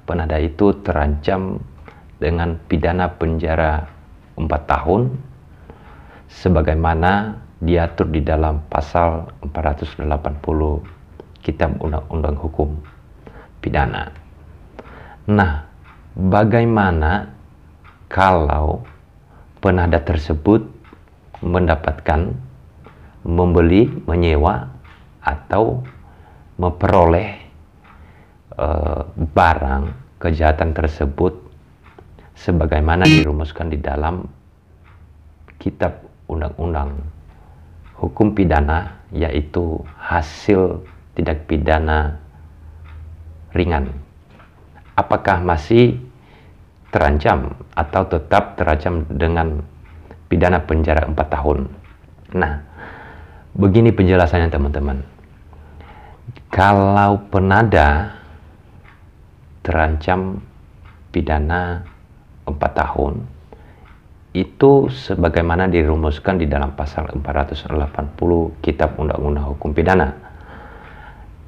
penadah itu terancam dengan pidana penjara 4 tahun sebagaimana diatur di dalam pasal 480 Kitab Undang-Undang Hukum Pidana. Nah, bagaimana kalau penadah tersebut mendapatkan, membeli, menyewa, atau memperoleh barang kejahatan tersebut sebagaimana dirumuskan di dalam Kitab Undang-Undang Hukum Pidana, yaitu hasil tindak pidana ringan. Apakah masih terancam atau tetap terancam dengan pidana penjara 4 tahun? Nah, begini penjelasannya teman-teman. Kalau penadah terancam pidana 4 tahun, itu sebagaimana dirumuskan di dalam pasal 480 Kitab Undang-Undang Hukum Pidana.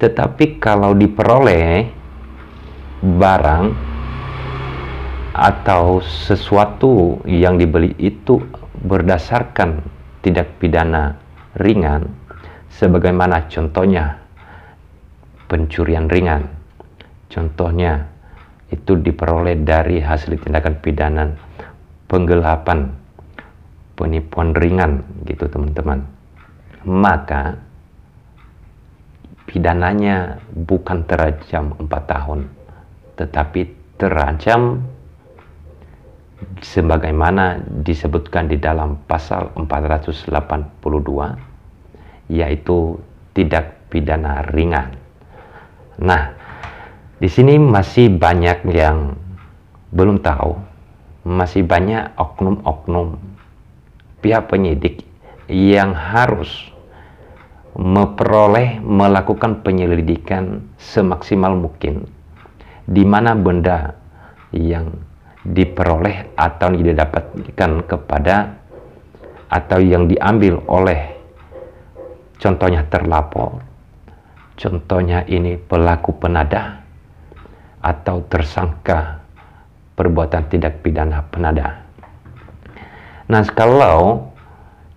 Tetapi kalau diperoleh barang atau sesuatu yang dibeli itu berdasarkan tindak pidana ringan, sebagaimana contohnya pencurian ringan, contohnya itu diperoleh dari hasil tindakan pidana penggelapan, penipuan ringan gitu teman-teman, maka pidananya bukan terancam 4 tahun, tetapi terancam sebagaimana disebutkan di dalam pasal 482, yaitu tindak pidana ringan. Nah, di sini masih banyak yang belum tahu, masih banyak oknum-oknum pihak penyidik yang harus melakukan penyelidikan semaksimal mungkin di mana benda yang diperoleh atau didapatkan kepada atau yang diambil oleh contohnya terlapor, contohnya ini pelaku penadah atau tersangka perbuatan tindak pidana penadah. Nah, kalau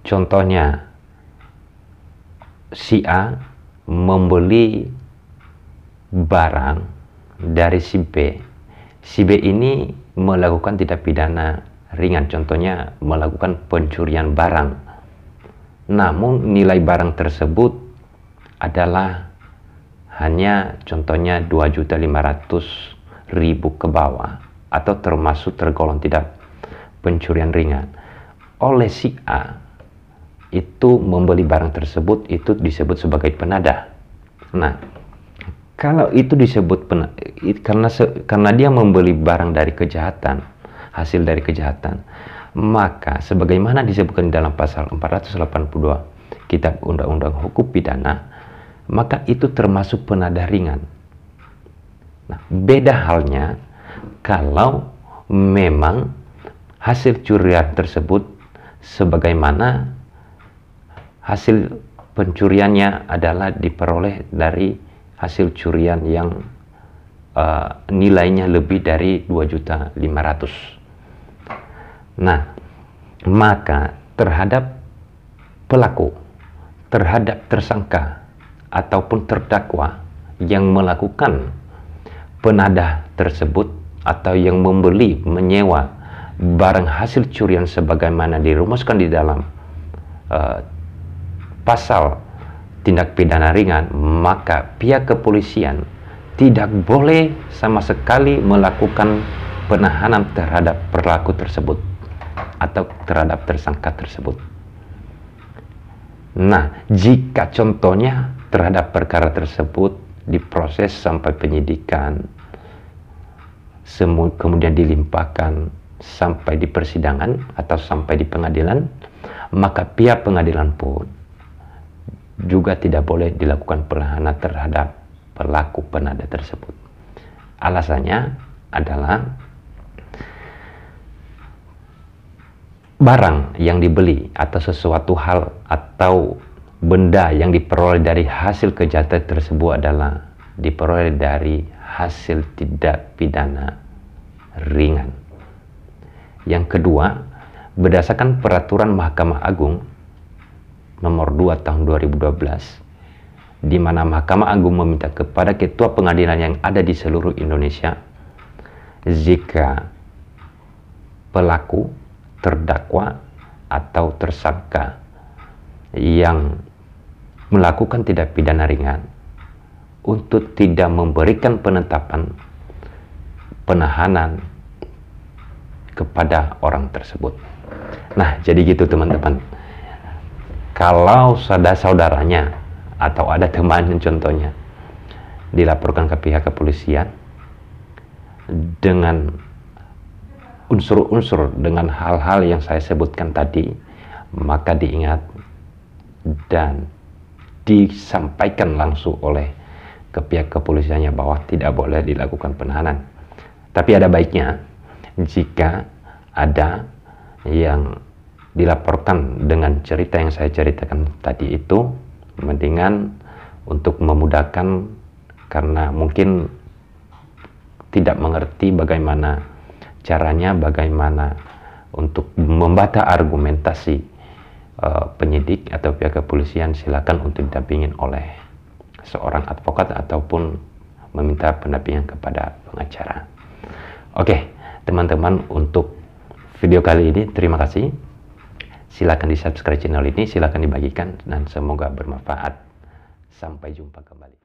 contohnya si A membeli barang dari si B ini melakukan tindak pidana ringan, contohnya melakukan pencurian barang. Namun nilai barang tersebut adalah hanya contohnya 2.500.000 ke bawah atau termasuk tergolong tidak pencurian ringan. Oleh si A itu membeli barang tersebut, itu disebut sebagai penadah. Nah, kalau itu disebut karena dia membeli barang dari kejahatan, hasil dari kejahatan, maka sebagaimana disebutkan dalam pasal 482 Kitab Undang-Undang Hukum Pidana, maka itu termasuk penadah ringan. Nah, beda halnya kalau memang hasil curian tersebut sebagaimana hasil pencuriannya adalah diperoleh dari hasil curian yang nilainya lebih dari 2.500.000. Nah, maka terhadap pelaku, terhadap tersangka ataupun terdakwa yang melakukan penadah tersebut atau yang membeli, menyewa barang hasil curian sebagaimana dirumuskan di dalam pasal tindak pidana ringan, maka pihak kepolisian tidak boleh sama sekali melakukan penahanan terhadap pelaku tersebut atau terhadap tersangka tersebut. Nah, jika contohnya terhadap perkara tersebut diproses sampai penyidikan, kemudian dilimpahkan sampai di persidangan atau sampai di pengadilan, maka pihak pengadilan pun juga tidak boleh dilakukan penahanan terhadap pelaku penadah tersebut. Alasannya adalah barang yang dibeli atau sesuatu hal atau benda yang diperoleh dari hasil kejahatan tersebut adalah diperoleh dari hasil tindak pidana ringan. Yang kedua, berdasarkan peraturan Mahkamah Agung nomor 2 tahun 2012, di mana Mahkamah Agung meminta kepada ketua pengadilan yang ada di seluruh Indonesia, jika pelaku, terdakwa, atau tersangka yang melakukan tindak pidana ringan, untuk tidak memberikan penetapan penahanan kepada orang tersebut. Nah, jadi gitu teman-teman. Kalau saudaranya atau ada teman contohnya dilaporkan ke pihak kepolisian dengan unsur-unsur, dengan hal-hal yang saya sebutkan tadi, maka diingat dan disampaikan langsung oleh ke pihak kepolisiannya bahwa tidak boleh dilakukan penahanan. Tapi ada baiknya jika ada yang dilaporkan dengan cerita yang saya ceritakan tadi itu, mendingan untuk memudahkan, karena mungkin tidak mengerti bagaimana caranya, bagaimana untuk membantah argumentasi penyidik atau pihak kepolisian, silakan untuk didampingin oleh seorang advokat ataupun meminta pendampingan kepada pengacara. Oke, teman-teman, untuk video kali ini terima kasih. Silakan di subscribe channel ini, silakan dibagikan, dan semoga bermanfaat. Sampai jumpa kembali.